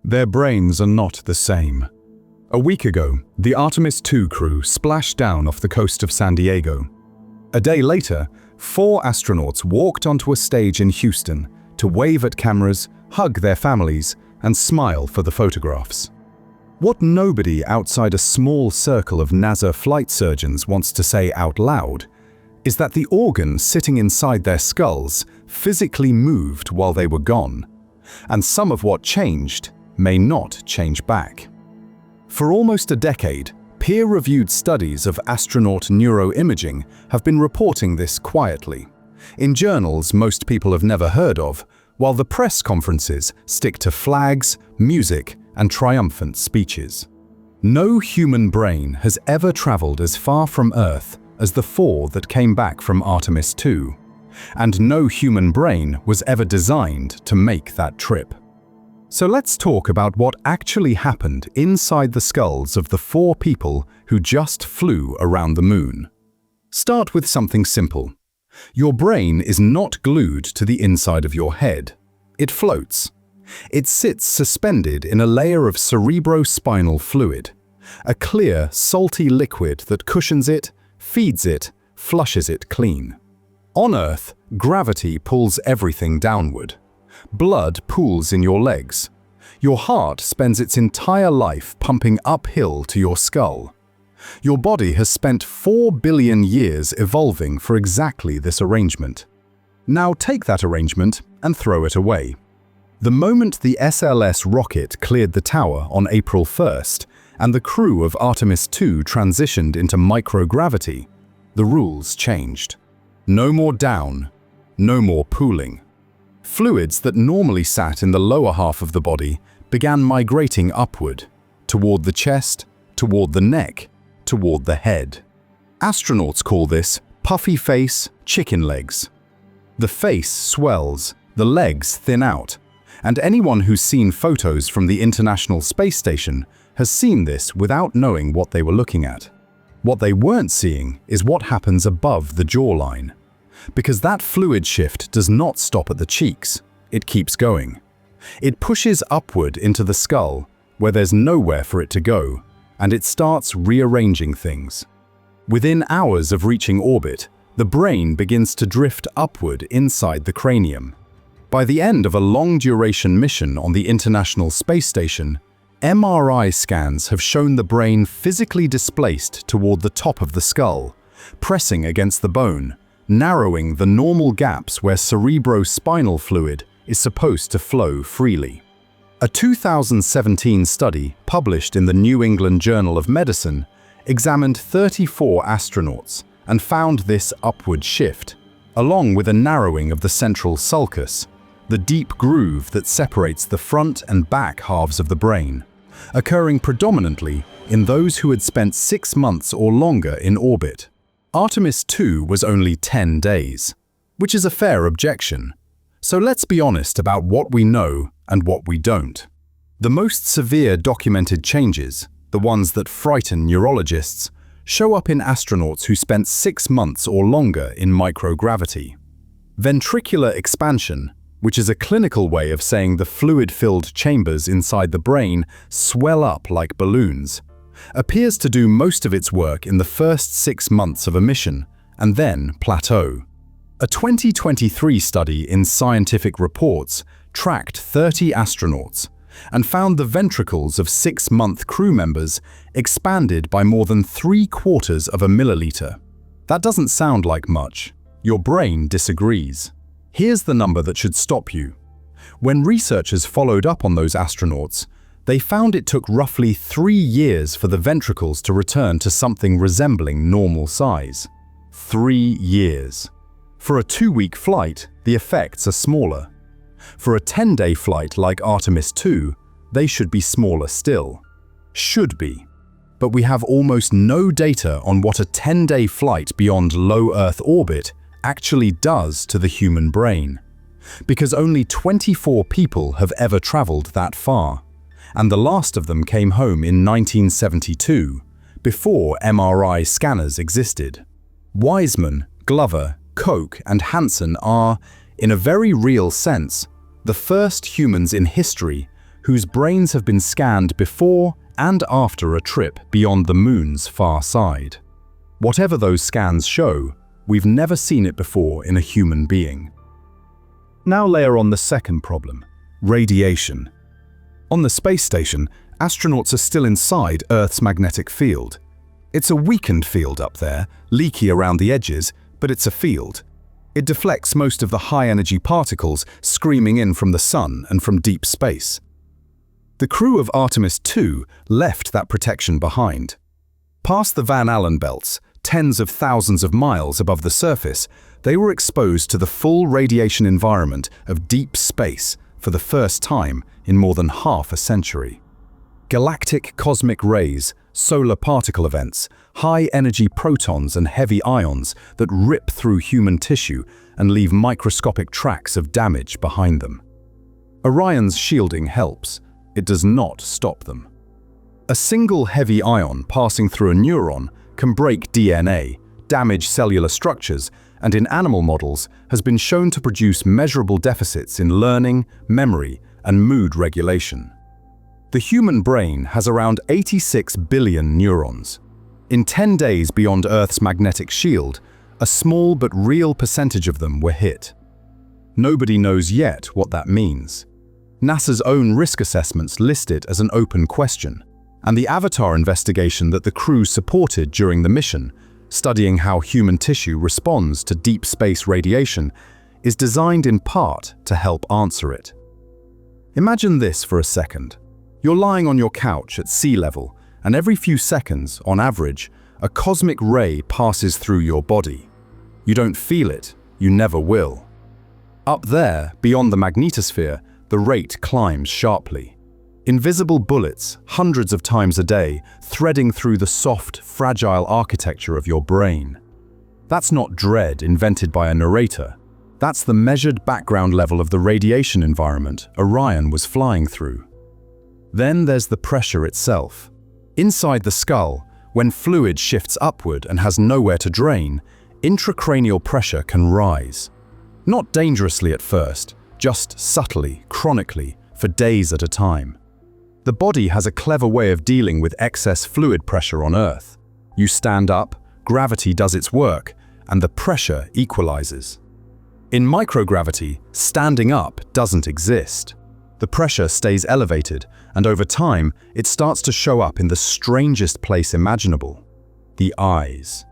Their brains are not the same. A week ago, the Artemis II crew splashed down off the coast of San Diego. A day later, 4 astronauts walked onto a stage in Houston to wave at cameras, hug their families, and smile for the photographs. What nobody outside a small circle of NASA flight surgeons wants to say out loud is that the organs sitting inside their skulls physically moved while they were gone, and some of what changed may not change back. For almost a decade, peer-reviewed studies of astronaut neuroimaging have been reporting this quietly, in journals most people have never heard of, while the press conferences stick to flags, music, and triumphant speeches. No human brain has ever traveled as far from Earth as the 4 that came back from Artemis II, and no human brain was ever designed to make that trip. So let's talk about what actually happened inside the skulls of the 4 people who just flew around the moon. Start with something simple. Your brain is not glued to the inside of your head. It floats. It sits suspended in a layer of cerebrospinal fluid, a clear, salty liquid that cushions it, feeds it, flushes it clean. On Earth, gravity pulls everything downward. Blood pools in your legs. Your heart spends its entire life pumping uphill to your skull. Your body has spent 4 billion years evolving for exactly this arrangement. Now take that arrangement and throw it away. The moment the SLS rocket cleared the tower on April 1st and the crew of Artemis II transitioned into microgravity, the rules changed. No more down, no more pooling. Fluids that normally sat in the lower half of the body began migrating upward, toward the chest, toward the neck, toward the head. Astronauts call this puffy face, chicken legs. The face swells, the legs thin out, and anyone who's seen photos from the International Space Station has seen this without knowing what they were looking at. What they weren't seeing is what happens above the jawline. Because that fluid shift does not stop at the cheeks, it keeps going. It pushes upward into the skull, where there's nowhere for it to go, and it starts rearranging things. Within hours of reaching orbit, the brain begins to drift upward inside the cranium. By the end of a long-duration mission on the International Space Station, MRI scans have shown the brain physically displaced toward the top of the skull, pressing against the bone, narrowing the normal gaps where cerebrospinal fluid is supposed to flow freely. A 2017 study published in the New England Journal of Medicine examined 34 astronauts and found this upward shift, along with a narrowing of the central sulcus, the deep groove that separates the front and back halves of the brain, occurring predominantly in those who had spent 6 months or longer in orbit. Artemis II was only 10 days, which is a fair objection. So let's be honest about what we know and what we don't. The most severe documented changes, the ones that frighten neurologists, show up in astronauts who spent 6 months or longer in microgravity. Ventricular expansion, which is a clinical way of saying the fluid-filled chambers inside the brain swell up like balloons, appears to do most of its work in the first 6 months of a mission and then plateau. A 2023 study in Scientific Reports tracked 30 astronauts and found the ventricles of 6-month crew members expanded by more than 3/4 of a milliliter. That doesn't sound like much. Your brain disagrees. Here's the number that should stop you. When researchers followed up on those astronauts, they found it took roughly 3 years for the ventricles to return to something resembling normal size. 3 years. For a 2-week flight, the effects are smaller. For a 10-day flight like Artemis II, they should be smaller still. Should be. But we have almost no data on what a 10-day flight beyond low Earth orbit actually does to the human brain. Because only 24 people have ever traveled that far, and the last of them came home in 1972, before MRI scanners existed. Wiseman, Glover, Koch, and Hansen are, in a very real sense, the first humans in history whose brains have been scanned before and after a trip beyond the moon's far side. Whatever those scans show, we've never seen it before in a human being. Now layer on the second problem: radiation. On the space station, astronauts are still inside Earth's magnetic field. It's a weakened field up there, leaky around the edges, but it's a field. It deflects most of the high-energy particles screaming in from the sun and from deep space. The crew of Artemis II left that protection behind. Past the Van Allen belts, tens of thousands of miles above the surface, they were exposed to the full radiation environment of deep space for the first time in more than half a century. Galactic cosmic rays, solar particle events, high-energy protons and heavy ions that rip through human tissue and leave microscopic tracks of damage behind them. Orion's shielding helps. It does not stop them. A single heavy ion passing through a neuron can break DNA, damage cellular structures, and in animal models has been shown to produce measurable deficits in learning, memory, and mood regulation. The human brain has around 86 billion neurons. In 10 days beyond Earth's magnetic shield, a small but real percentage of them were hit. Nobody knows yet what that means. NASA's own risk assessments list it as an open question, and the Avatar investigation that the crew supported during the mission, studying how human tissue responds to deep space radiation, is designed in part to help answer it. Imagine this for a second. You're lying on your couch at sea level, and every few seconds, on average, a cosmic ray passes through your body. You don't feel it, you never will. Up there, beyond the magnetosphere, the rate climbs sharply. Invisible bullets, hundreds of times a day, threading through the soft, fragile architecture of your brain. That's not dread invented by a narrator. That's the measured background level of the radiation environment Orion was flying through. Then there's the pressure itself. Inside the skull, when fluid shifts upward and has nowhere to drain, intracranial pressure can rise. Not dangerously at first, just subtly, chronically, for days at a time. The body has a clever way of dealing with excess fluid pressure on Earth. You stand up, gravity does its work, and the pressure equalizes. In microgravity, standing up doesn't exist. The pressure stays elevated, and over time, it starts to show up in the strangest place imaginable: the eyes.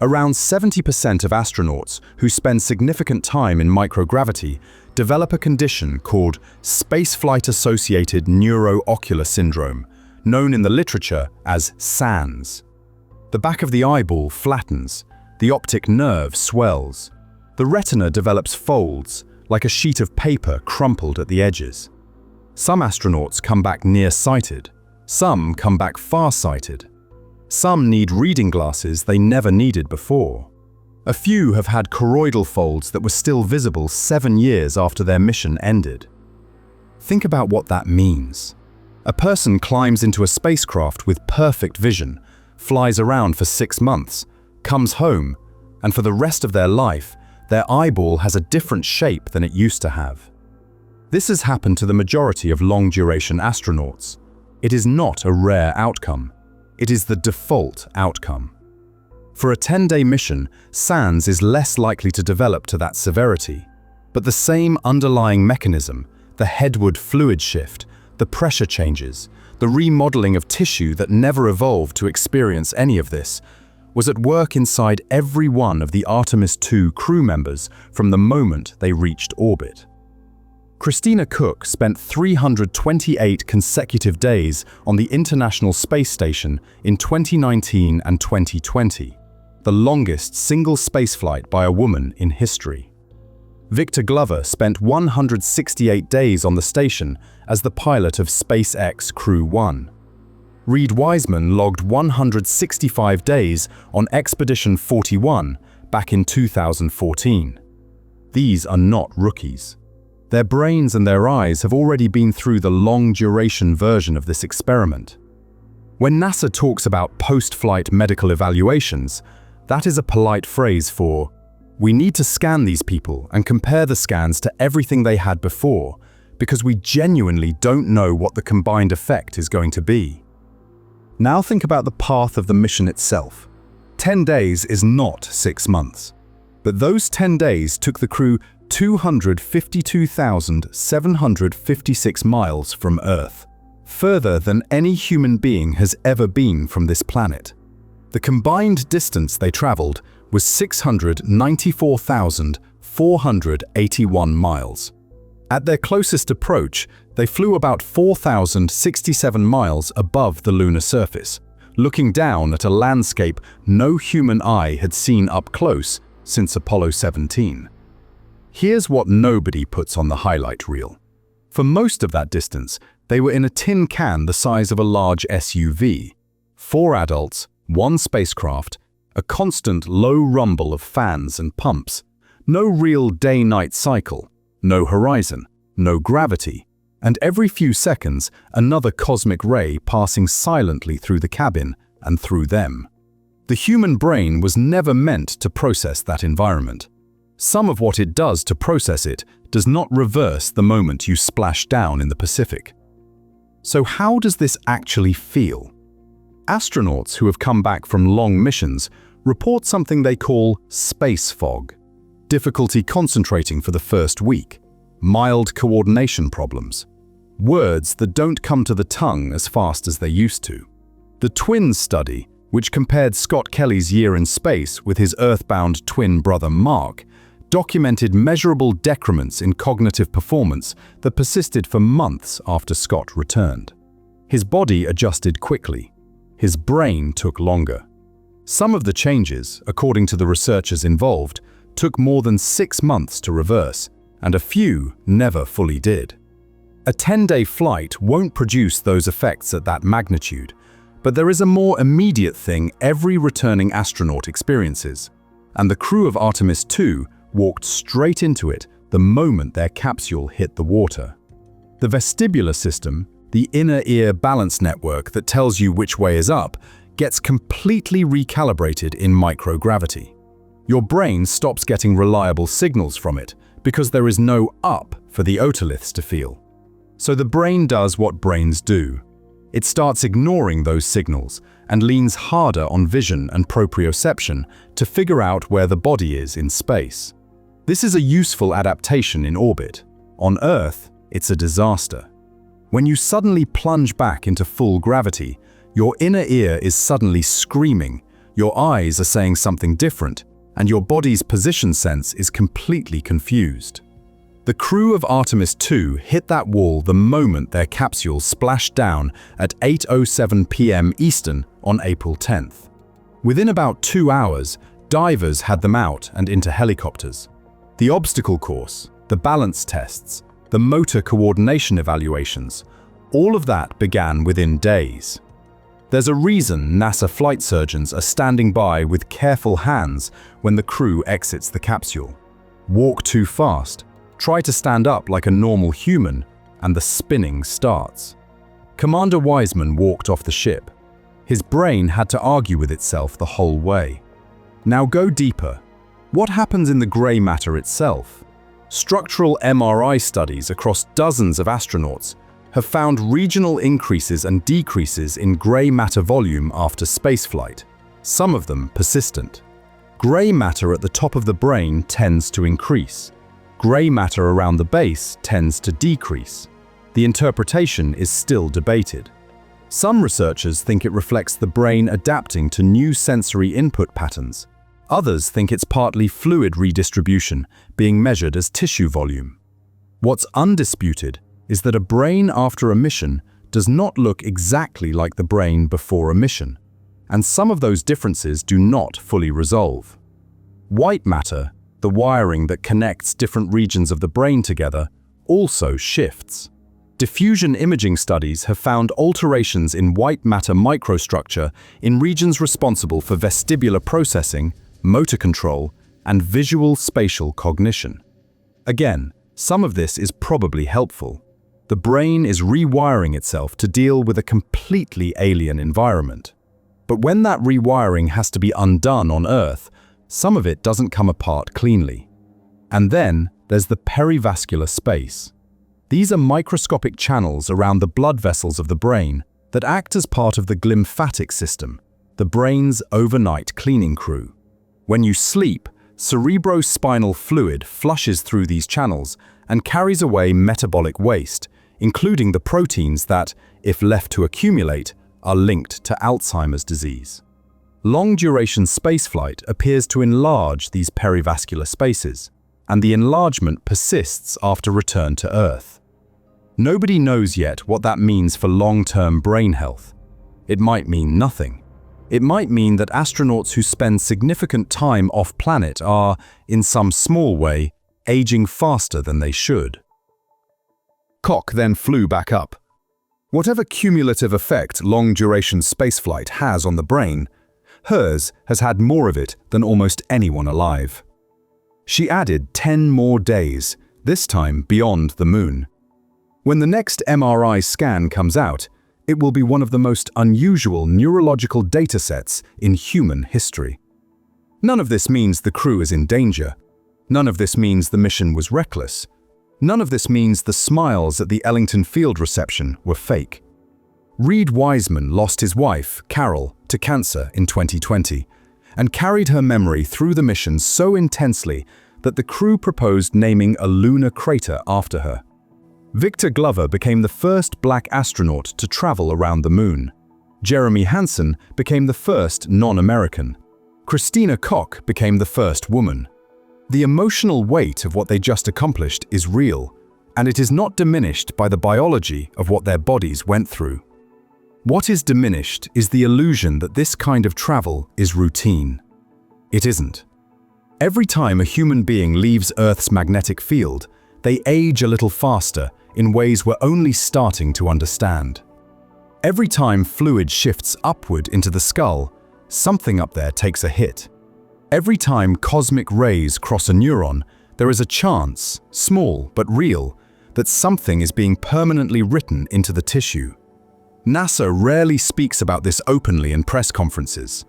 Around 70% of astronauts who spend significant time in microgravity develop a condition called spaceflight-associated neuro-ocular syndrome, known in the literature as SANS. The back of the eyeball flattens, the optic nerve swells. The retina develops folds, like a sheet of paper crumpled at the edges. Some astronauts come back nearsighted, some come back farsighted. Some need reading glasses they never needed before. A few have had choroidal folds that were still visible 7 years after their mission ended. Think about what that means. A person climbs into a spacecraft with perfect vision, flies around for 6 months, comes home, and for the rest of their life, their eyeball has a different shape than it used to have. This has happened to the majority of long-duration astronauts. It is not a rare outcome. It is the default outcome. For a 10-day mission, SANS is less likely to develop to that severity. But the same underlying mechanism, the headward fluid shift, the pressure changes, the remodeling of tissue that never evolved to experience any of this, was at work inside every one of the Artemis II crew members from the moment they reached orbit. Christina Koch spent 328 consecutive days on the International Space Station in 2019 and 2020, the longest single spaceflight by a woman in history. Victor Glover spent 168 days on the station as the pilot of SpaceX Crew 1. Reed Wiseman logged 165 days on Expedition 41 back in 2014. These are not rookies. Their brains and their eyes have already been through the long-duration version of this experiment. When NASA talks about post-flight medical evaluations, that is a polite phrase for, "We need to scan these people and compare the scans to everything they had before, because we genuinely don't know what the combined effect is going to be. Now think about the path of the mission itself. 10 days is not 6 months. But those 10 days took the crew 252,756 miles from Earth, further than any human being has ever been from this planet. The combined distance they traveled was 694,481 miles. At their closest approach, they flew about 4,067 miles above the lunar surface, looking down at a landscape no human eye had seen up close since Apollo 17. Here's what nobody puts on the highlight reel. For most of that distance, they were in a tin can the size of a large SUV. 4 adults, 1 spacecraft, a constant low rumble of fans and pumps, no real day-night cycle, no horizon, no gravity, and every few seconds another cosmic ray passing silently through the cabin and through them. The human brain was never meant to process that environment. Some of what it does to process it does not reverse the moment you splash down in the Pacific. So how does this actually feel? Astronauts who have come back from long missions report something they call space fog, difficulty concentrating for the first week, mild coordination problems, words that don't come to the tongue as fast as they used to. The twins study, which compared Scott Kelly's year in space with his Earthbound twin brother Mark, documented measurable decrements in cognitive performance that persisted for months after Scott returned. His body adjusted quickly. His brain took longer. Some of the changes, according to the researchers involved, took more than 6 months to reverse, and a few never fully did. A 10-day flight won't produce those effects at that magnitude, but there is a more immediate thing every returning astronaut experiences, and the crew of Artemis II walked straight into it the moment their capsule hit the water. The vestibular system, the inner ear balance network that tells you which way is up, gets completely recalibrated in microgravity. Your brain stops getting reliable signals from it because there is no up for the otoliths to feel. So the brain does what brains do. It starts ignoring those signals and leans harder on vision and proprioception to figure out where the body is in space. This is a useful adaptation in orbit. On Earth, it's a disaster. When you suddenly plunge back into full gravity, your inner ear is suddenly screaming, your eyes are saying something different, and your body's position sense is completely confused. The crew of Artemis II hit that wall the moment their capsule splashed down at 8:07 p.m. Eastern on April 10th. Within about 2 hours, divers had them out and into helicopters. The obstacle course, the balance tests, the motor coordination evaluations, all of that began within days. There's a reason NASA flight surgeons are standing by with careful hands when the crew exits the capsule. Walk too fast, try to stand up like a normal human, and the spinning starts. Commander Wiseman walked off the ship. His brain had to argue with itself the whole way. Now go deeper. What happens in the gray matter itself? Structural MRI studies across dozens of astronauts have found regional increases and decreases in gray matter volume after spaceflight, some of them persistent. Gray matter at the top of the brain tends to increase. Gray matter around the base tends to decrease. The interpretation is still debated. Some researchers think it reflects the brain adapting to new sensory input patterns. Others think it's partly fluid redistribution being measured as tissue volume. What's undisputed is that a brain after a mission does not look exactly like the brain before a mission, and some of those differences do not fully resolve. White matter, the wiring that connects different regions of the brain together, also shifts. Diffusion imaging studies have found alterations in white matter microstructure in regions responsible for vestibular processing, motor control, and visual spatial cognition. Again, some of this is probably helpful. The brain is rewiring itself to deal with a completely alien environment. But when that rewiring has to be undone on Earth, some of it doesn't come apart cleanly. And then there's the perivascular space. These are microscopic channels around the blood vessels of the brain that act as part of the glymphatic system, the brain's overnight cleaning crew. When you sleep, cerebrospinal fluid flushes through these channels and carries away metabolic waste, including the proteins that, if left to accumulate, are linked to Alzheimer's disease. Long-duration spaceflight appears to enlarge these perivascular spaces, and the enlargement persists after return to Earth. Nobody knows yet what that means for long-term brain health. It might mean nothing. It might mean that astronauts who spend significant time off-planet are, in some small way, aging faster than they should. Koch then flew back up. Whatever cumulative effect long-duration spaceflight has on the brain, hers has had more of it than almost anyone alive. She added 10 more days, this time beyond the moon. When the next MRI scan comes out, it will be one of the most unusual neurological datasets in human history. None of this means the crew is in danger. None of this means the mission was reckless. None of this means the smiles at the Ellington Field reception were fake. Reed Wiseman lost his wife, Carol, to cancer in 2020 and carried her memory through the mission so intensely that the crew proposed naming a lunar crater after her. Victor Glover became the first black astronaut to travel around the moon. Jeremy Hansen became the first non-American. Christina Koch became the first woman. The emotional weight of what they just accomplished is real, and it is not diminished by the biology of what their bodies went through. What is diminished is the illusion that this kind of travel is routine. It isn't. Every time a human being leaves Earth's magnetic field, they age a little faster in ways we're only starting to understand. Every time fluid shifts upward into the skull, something up there takes a hit. Every time cosmic rays cross a neuron, there is a chance, small but real, that something is being permanently written into the tissue. NASA rarely speaks about this openly in press conferences.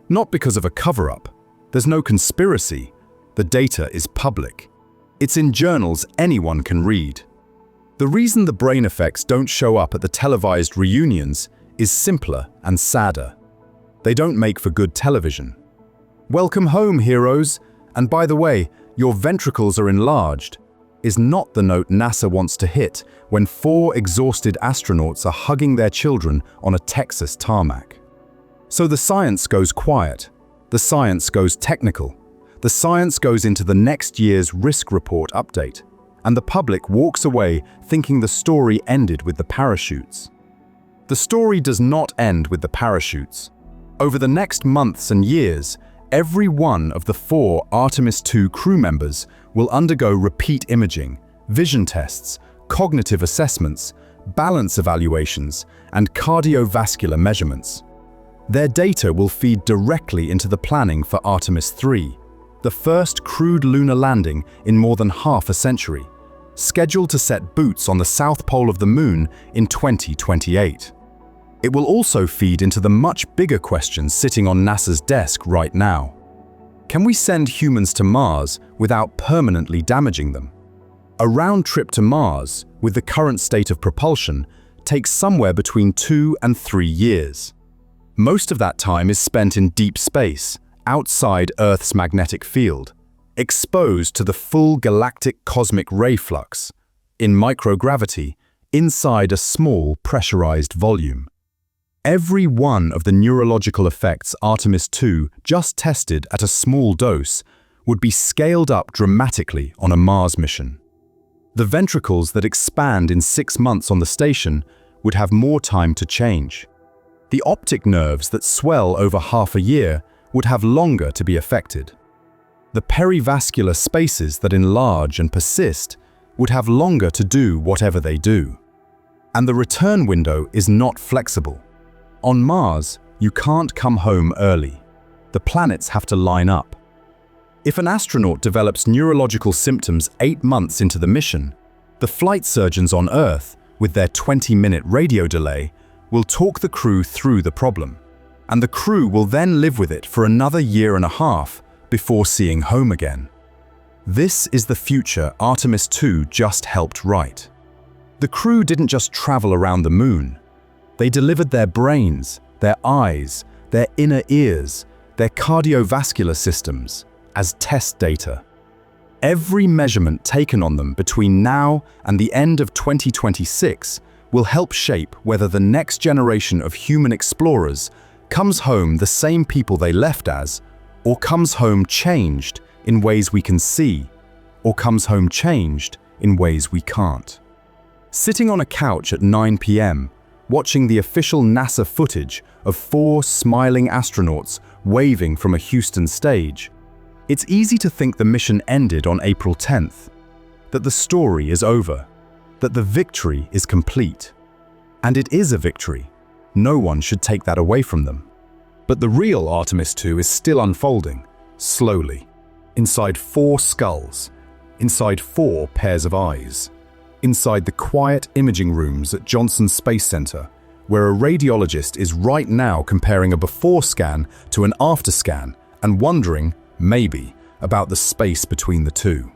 Not because of a cover-up. There's no conspiracy. The data is public. It's in journals anyone can read. The reason the brain effects don't show up at the televised reunions is simpler and sadder. They don't make for good television. "Welcome home, heroes, and by the way, your ventricles are enlarged," is not the note NASA wants to hit when 4 exhausted astronauts are hugging their children on a Texas tarmac. So the science goes quiet. The science goes technical. The science goes into the next year's risk report update, and the public walks away thinking the story ended with the parachutes. The story does not end with the parachutes. Over the next months and years, every one of the 4 Artemis II crew members will undergo repeat imaging, vision tests, cognitive assessments, balance evaluations, and cardiovascular measurements. Their data will feed directly into the planning for Artemis III, the first crewed lunar landing in more than half a century, scheduled to set boots on the south pole of the moon in 2028. It will also feed into the much bigger questions sitting on NASA's desk right now. Can we send humans to Mars without permanently damaging them? A round trip to Mars, with the current state of propulsion, takes somewhere between 2 and 3 years. Most of that time is spent in deep space, outside Earth's magnetic field, exposed to the full galactic cosmic ray flux, in microgravity, inside a small pressurized volume. Every one of the neurological effects Artemis II just tested at a small dose would be scaled up dramatically on a Mars mission. The ventricles that expand in 6 months on the station would have more time to change. The optic nerves that swell over half a year would have longer to be affected. The perivascular spaces that enlarge and persist would have longer to do whatever they do. And the return window is not flexible. On Mars, you can't come home early. The planets have to line up. If an astronaut develops neurological symptoms 8 months into the mission, the flight surgeons on Earth, with their 20-minute radio delay, will talk the crew through the problem. And the crew will then live with it for another 1.5 years before seeing home again. This is the future Artemis II just helped write. The crew didn't just travel around the moon. They delivered their brains, their eyes, their inner ears, their cardiovascular systems as test data. Every measurement taken on them between now and the end of 2026 will help shape whether the next generation of human explorers comes home the same people they left as, or comes home changed in ways we can see, or comes home changed in ways we can't. Sitting on a couch at 9 p.m., watching the official NASA footage of 4 smiling astronauts waving from a Houston stage, it's easy to think the mission ended on April 10th, that the story is over, that the victory is complete. And it is a victory. No one should take that away from them. But the real Artemis II is still unfolding, slowly, inside 4 skulls, inside 4 pairs of eyes, inside the quiet imaging rooms at Johnson Space Center, where a radiologist is right now comparing a before scan to an after scan and wondering, maybe, about the space between the two.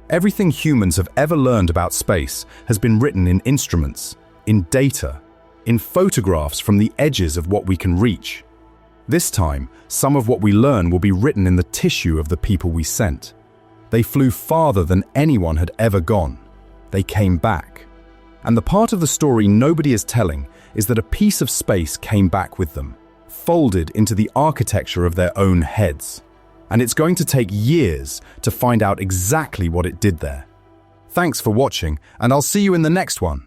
Everything humans have ever learned about space has been written in instruments, in data, in photographs from the edges of what we can reach. This time, some of what we learn will be written in the tissue of the people we sent. They flew farther than anyone had ever gone. They came back. And the part of the story nobody is telling is that a piece of space came back with them, folded into the architecture of their own heads. And it's going to take years to find out exactly what it did there. Thanks for watching, and I'll see you in the next one.